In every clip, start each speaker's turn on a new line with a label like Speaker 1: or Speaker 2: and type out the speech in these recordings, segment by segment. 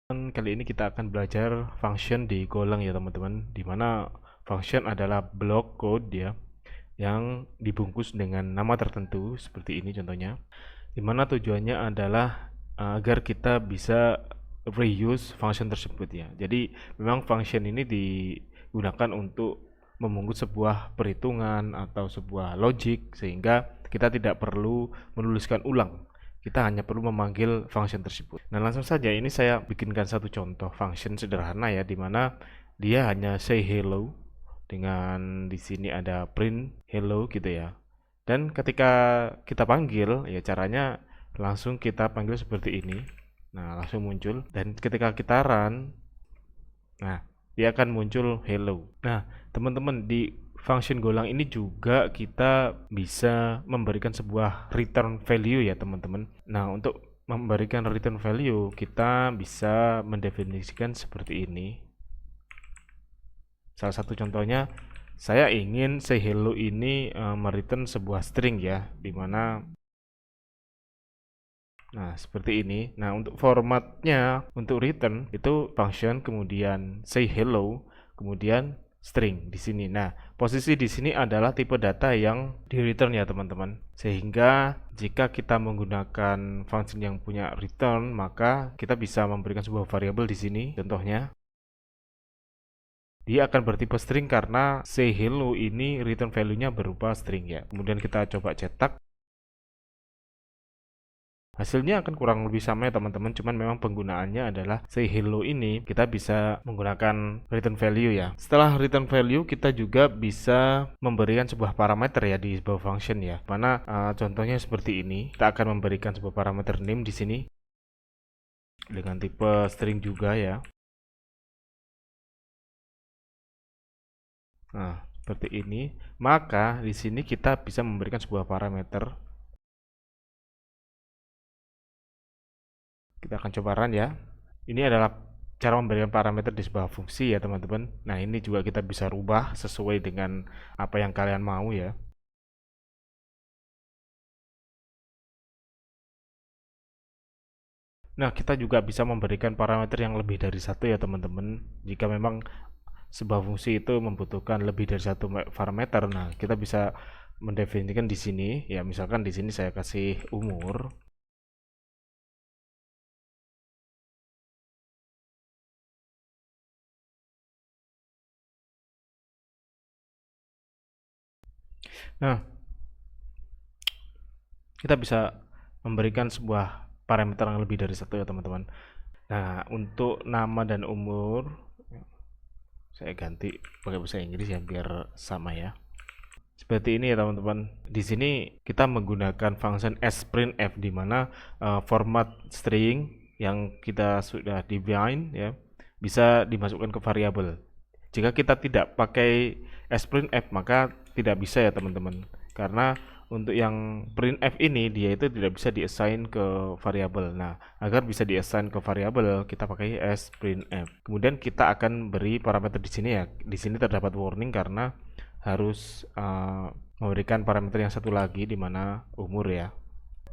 Speaker 1: Kali ini kita akan belajar function di Golang ya teman-teman, di mana function adalah block code ya yang dibungkus dengan nama tertentu seperti ini contohnya, di mana tujuannya adalah agar kita bisa reuse function tersebut ya. Jadi memang function ini digunakan untuk memungut sebuah perhitungan atau sebuah logic sehingga kita tidak perlu menuliskan ulang, kita hanya perlu memanggil function tersebut. Nah, langsung saja ini saya bikinkan satu contoh function sederhana ya, di mana dia hanya say hello dengan di sini ada print hello gitu ya. Dan ketika kita panggil ya caranya langsung kita panggil seperti ini. Nah, langsung muncul dan ketika kita run, nah dia akan muncul hello. Nah, teman-teman di function Golang ini juga kita bisa memberikan sebuah return value ya teman-teman. Nah, untuk memberikan return value kita bisa mendefinisikan seperti ini. Salah satu contohnya saya ingin say hello ini mereturn sebuah string ya, dimana nah seperti ini. Nah untuk formatnya untuk return itu function kemudian say hello kemudian string di sini. Nah posisi di sini adalah tipe data yang di return ya teman-teman. Sehingga jika kita menggunakan function yang punya return maka kita bisa memberikan sebuah variabel di sini. Contohnya dia akan bertipe string karena say hello ini return value-nya berupa string ya. Kemudian kita coba cetak. Hasilnya akan kurang lebih sama ya teman-teman, cuman memang penggunaannya adalah say hello ini kita bisa menggunakan return value ya. Setelah return value kita juga bisa memberikan sebuah parameter ya di sebuah function ya. Mana contohnya seperti ini. Kita akan memberikan sebuah parameter name di sini dengan tipe string juga ya. Nah, seperti ini. Maka di sini kita bisa memberikan sebuah parameter. Kita akan coba run ya. Ini adalah cara memberikan parameter di sebuah fungsi ya teman-teman. Nah ini juga kita bisa rubah sesuai dengan apa yang kalian mau ya. Nah kita juga bisa memberikan parameter yang lebih dari satu ya teman-teman. Jika memang sebuah fungsi itu membutuhkan lebih dari satu parameter, nah kita bisa mendefinisikan di sini ya. Misalkan di sini saya kasih umur. Nah kita bisa memberikan sebuah parameter yang lebih dari satu ya teman-teman. Nah untuk nama dan umur saya ganti pakai bahasa Inggris ya biar sama ya. Seperti ini ya teman-teman. Di sini kita menggunakan function sprintf di mana format string yang kita sudah define ya bisa dimasukkan ke variabel. Jika kita tidak pakai sprintf maka tidak bisa ya teman-teman. Karena untuk yang printf ini dia itu tidak bisa diassign ke variabel. Nah, agar bisa diassign ke variabel kita pakai sprintf. Kemudian kita akan beri parameter di sini ya. Di sini terdapat warning karena harus memberikan parameter yang satu lagi di mana umur ya.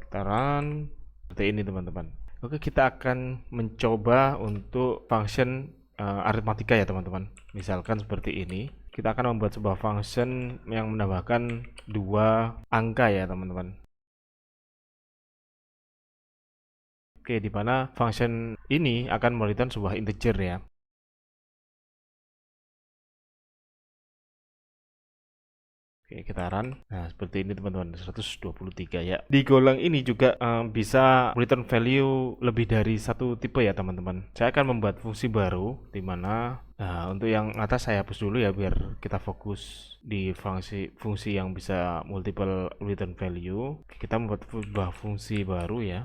Speaker 1: Kita run seperti ini teman-teman. Oke, kita akan mencoba untuk function aritmatika ya teman-teman. Misalkan seperti ini. Kita akan membuat sebuah function yang menambahkan dua angka ya teman-teman. Oke, di mana function ini akan mereturn sebuah integer ya. Oke, kita run. Nah, seperti ini teman-teman, 123 ya. Di Golang ini juga bisa return value lebih dari satu tipe ya teman-teman. Saya akan membuat fungsi baru di mana nah, untuk yang atas saya hapus dulu ya biar kita fokus di fungsi yang bisa multiple return value. Kita membuat sebuah fungsi baru ya.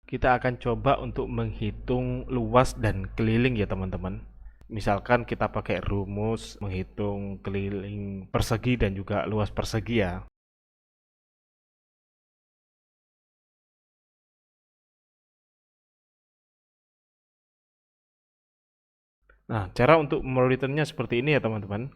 Speaker 1: Kita akan coba untuk menghitung luas dan keliling ya teman-teman. Misalkan kita pakai rumus menghitung keliling persegi dan juga luas persegi ya. Nah, cara untuk mereturnnya seperti ini ya teman-teman.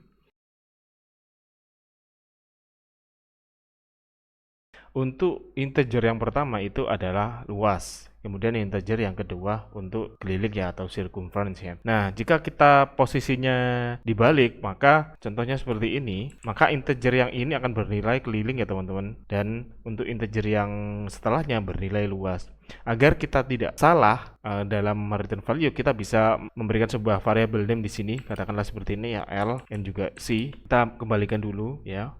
Speaker 1: Untuk integer yang pertama itu adalah luas. Kemudian integer yang kedua untuk keliling ya atau circumference ya. Nah, jika kita posisinya dibalik, maka contohnya seperti ini, maka integer yang ini akan bernilai keliling ya teman-teman. Dan untuk integer yang setelahnya bernilai luas. Agar kita tidak salah dalam return value, kita bisa memberikan sebuah variabel name di sini, katakanlah seperti ini ya, L dan juga C. Kita kembalikan dulu ya.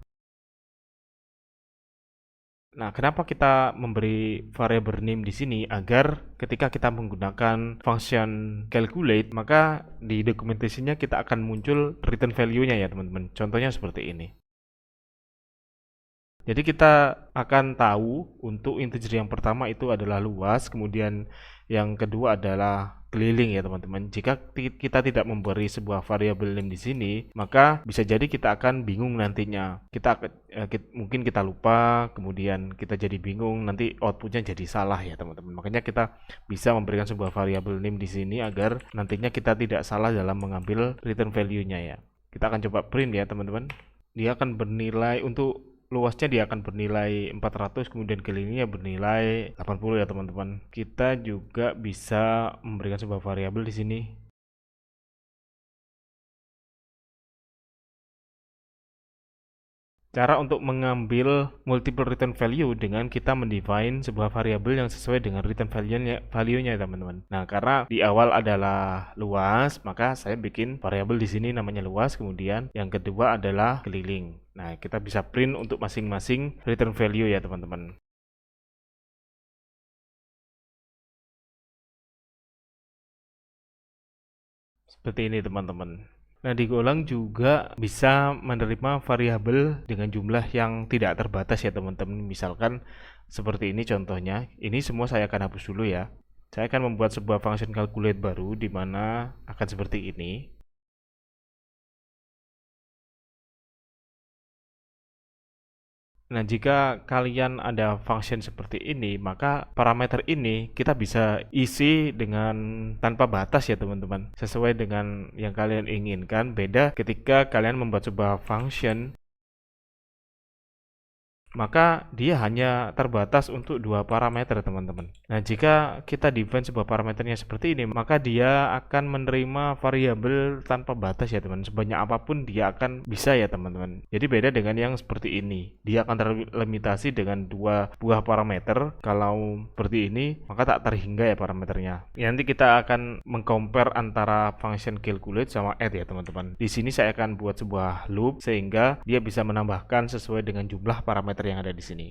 Speaker 1: Nah, kenapa kita memberi variabel name di sini? Agar ketika kita menggunakan function calculate, maka di dokumentasinya kita akan muncul return value-nya ya, teman-teman. Contohnya seperti ini. Jadi kita akan tahu untuk integer yang pertama itu adalah luas, kemudian yang kedua adalah keliling ya teman-teman. Jika kita tidak memberi sebuah variabel name di sini, maka bisa jadi kita akan bingung nantinya. Mungkin kita lupa, kemudian kita jadi bingung, nanti outputnya jadi salah ya teman-teman. Makanya kita bisa memberikan sebuah variabel name di sini agar nantinya kita tidak salah dalam mengambil return value-nya ya. Kita akan coba print ya teman-teman. Dia akan bernilai untuk luasnya, dia akan bernilai 400, kemudian kelilingnya bernilai 80 ya teman-teman. Kita juga bisa memberikan sebuah variabel di sini. Cara untuk mengambil multiple return value dengan kita mendefine sebuah variabel yang sesuai dengan return value-nya teman-teman. Nah, karena di awal adalah luas, maka saya bikin variabel di sini namanya luas, kemudian yang kedua adalah keliling. Nah, kita bisa print untuk masing-masing return value ya teman-teman. Seperti ini teman-teman. Nah, di Golang juga bisa menerima variabel dengan jumlah yang tidak terbatas ya teman-teman. Misalkan seperti ini contohnya. Ini semua saya akan hapus dulu ya. Saya akan membuat sebuah function calculate baru di mana akan seperti ini. Nah, jika kalian ada function seperti ini, maka parameter ini kita bisa isi dengan tanpa batas ya teman-teman. Sesuai dengan yang kalian inginkan. Beda ketika kalian membuat sebuah function, maka dia hanya terbatas untuk dua parameter teman-teman. Nah, jika kita define sebuah parameternya seperti ini, maka dia akan menerima variabel tanpa batas ya teman. Sebanyak apapun dia akan bisa ya teman-teman. Jadi beda dengan yang seperti ini. Dia akan terlimitasi dengan dua buah parameter. Kalau seperti ini, maka tak terhingga ya parameternya. Ya, nanti kita akan mengcompare antara function calculate sama add ya teman-teman. Di sini saya akan buat sebuah loop sehingga dia bisa menambahkan sesuai dengan jumlah parameter yang ada di sini.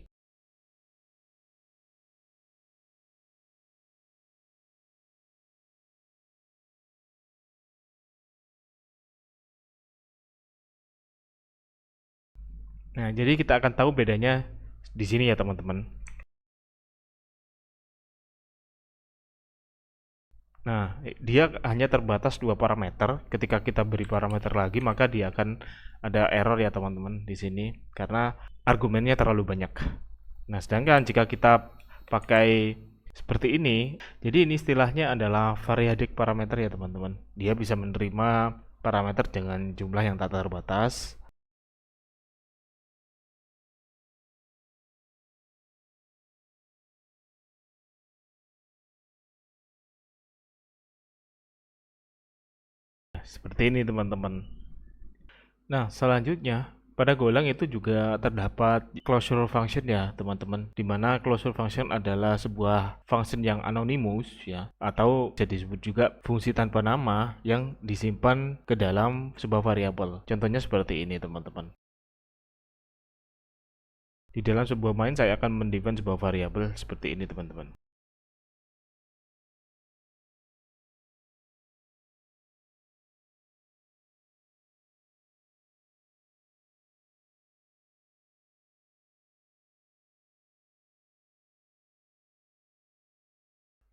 Speaker 1: Nah, jadi kita akan tahu bedanya di sini ya teman-teman. Nah, dia hanya terbatas dua parameter. Ketika kita beri parameter lagi, maka dia akan ada error ya teman-teman di sini karena argumennya terlalu banyak. Nah, sedangkan jika kita pakai seperti ini, jadi ini istilahnya adalah variadic parameter ya teman-teman. Dia bisa menerima parameter dengan jumlah yang tak terbatas. Seperti ini teman-teman. Nah, selanjutnya pada Golang itu juga terdapat closure function ya teman-teman, di mana closure function adalah sebuah function yang anonymous ya, atau bisa disebut juga fungsi tanpa nama yang disimpan ke dalam sebuah variabel. Contohnya seperti ini teman-teman. Di dalam sebuah main saya akan mendefine sebuah variabel seperti ini teman-teman.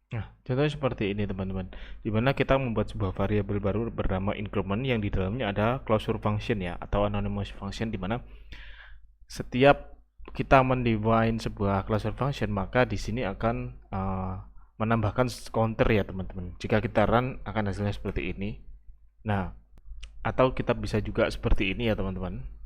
Speaker 1: Nah, contohnya seperti ini teman-teman, di mana kita membuat sebuah variabel baru bernama increment yang di dalamnya ada closure function ya, atau anonymous function, di mana setiap kita mendefine sebuah closure function, maka di sini akan menambahkan counter ya teman-teman. Jika kita run akan hasilnya seperti ini. Nah, atau kita bisa juga seperti ini ya teman-teman.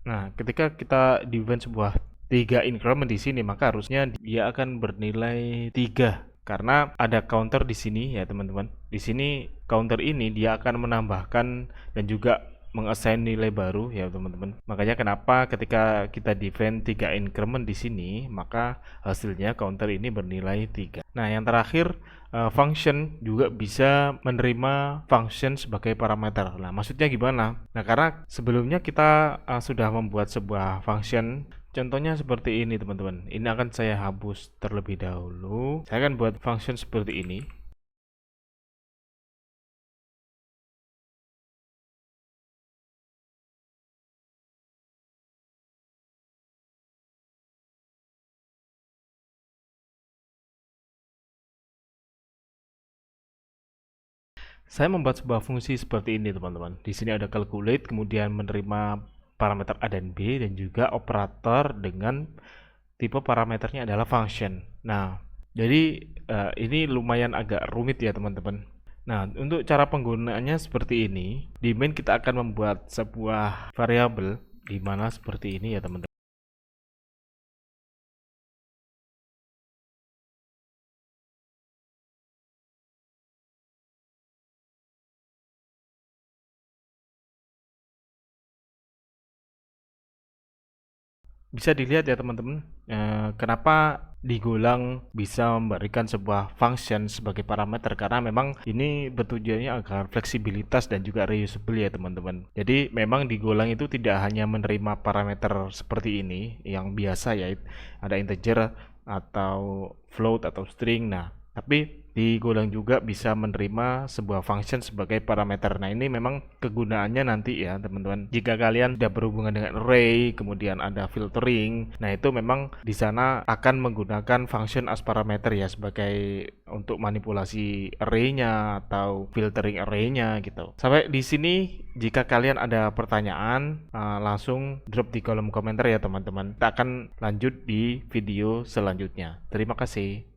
Speaker 1: Nah, ketika kita define sebuah 3 increment di sini, maka harusnya dia akan bernilai 3 karena ada counter di sini ya teman-teman. Di sini counter ini dia akan menambahkan dan juga mengassign nilai baru ya teman-teman. Makanya kenapa ketika kita define 3 increment di sini, maka hasilnya counter ini bernilai 3. Nah, yang terakhir function juga bisa menerima function sebagai parameter. Nah, maksudnya gimana? Nah, karena sebelumnya kita sudah membuat sebuah function. Contohnya seperti ini teman-teman. Ini akan saya hapus terlebih dahulu. Saya akan buat function seperti ini. Saya membuat sebuah fungsi seperti ini teman-teman. Di sini ada calculate, kemudian menerima parameter A dan B, dan juga operator dengan tipe parameternya adalah function. Nah, jadi ini lumayan agak rumit ya teman-teman. Nah, untuk cara penggunaannya seperti ini. Di main kita akan membuat sebuah variabel di mana seperti ini ya teman-teman. Bisa dilihat ya teman-teman, kenapa digolang bisa memberikan sebuah function sebagai parameter, karena memang ini bertujuannya agar fleksibilitas dan juga reusable ya teman-teman. Jadi memang digolang itu tidak hanya menerima parameter seperti ini yang biasa ya, ada integer atau float atau string. Nah, tapi di Golang juga bisa menerima sebuah function sebagai parameter. Nah, ini memang kegunaannya nanti ya, teman-teman. Jika kalian tidak berhubungan dengan array, kemudian ada filtering, nah itu memang di sana akan menggunakan function as parameter ya sebagai untuk manipulasi array-nya atau filtering array-nya gitu. Sampai di sini jika kalian ada pertanyaan, langsung drop di kolom komentar ya, teman-teman. Kita akan lanjut di video selanjutnya. Terima kasih.